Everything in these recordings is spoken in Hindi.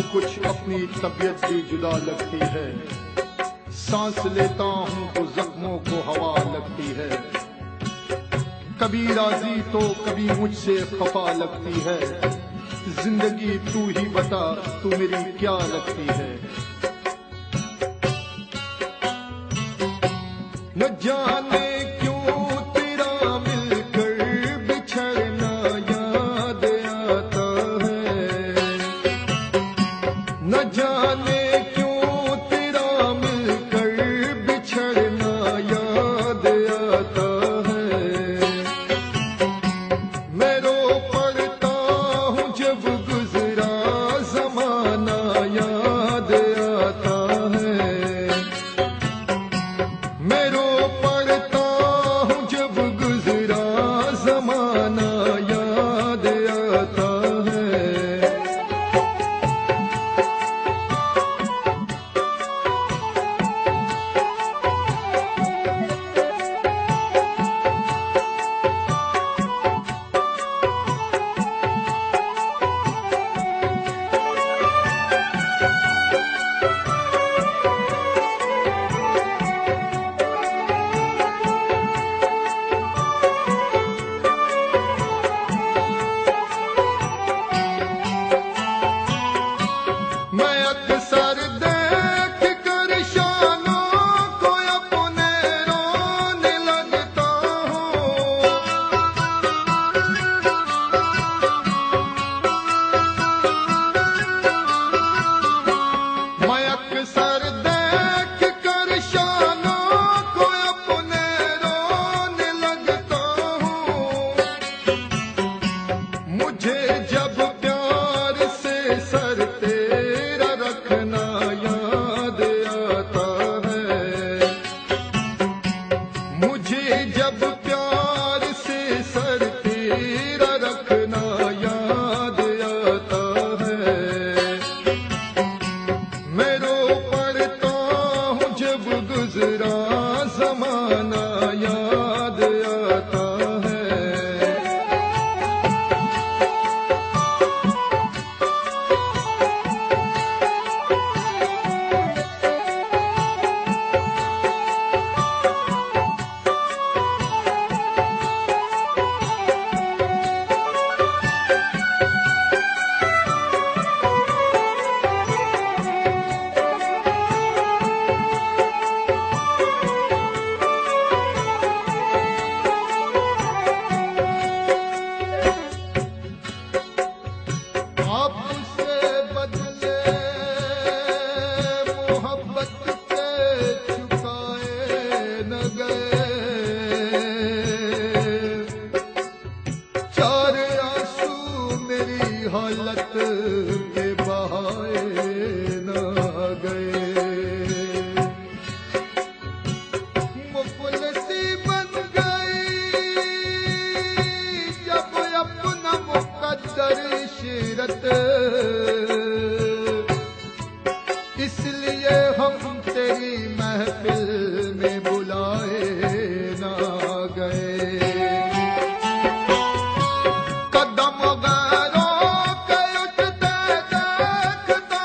कुछ अपनी तबीयत भी जुदा लगती है। सांस लेता हूँ तो जख्मों को हवा लगती है। कभी राजी तो कभी मुझसे खफा लगती है। जिंदगी तू ही बता, तू मेरी क्या लगती है। न जाने क्यों तेरा मिलकर बिछड़ना याद आता है। न जाने क्यों तेरा मिलकर बिछड़ना याद आता है। मैं रो पड़ता हूँ जब गुजरा जमाना याद आता है। मैं रो पड़ता हूँ जब गुजरा जमाना याद आता है। मैं अक्सर देख कर शानों को अपने रोने लगता हूँ। मैं अक्सर देख कर शानों को अपने रोने लगता हूँ। मुझे जब प्यार से सर तेरा रखना याद आता है। मुझे जब प्यार से सर तेरा रखना याद आता है। मैं रो पड़ता हूँ जब गुजरा जमाना याद आता है। आपसे बदले मोहब्बत से चुकाए न गए। चार आंसू मेरी हालत के बहाए न गए। मुफलिसी बन गई जब अपना मुकद्दर इशरत। इसलिए हम तेरी महफिल में बुलाए ना गए। कदम गैरों के उठते देखता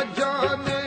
न जाने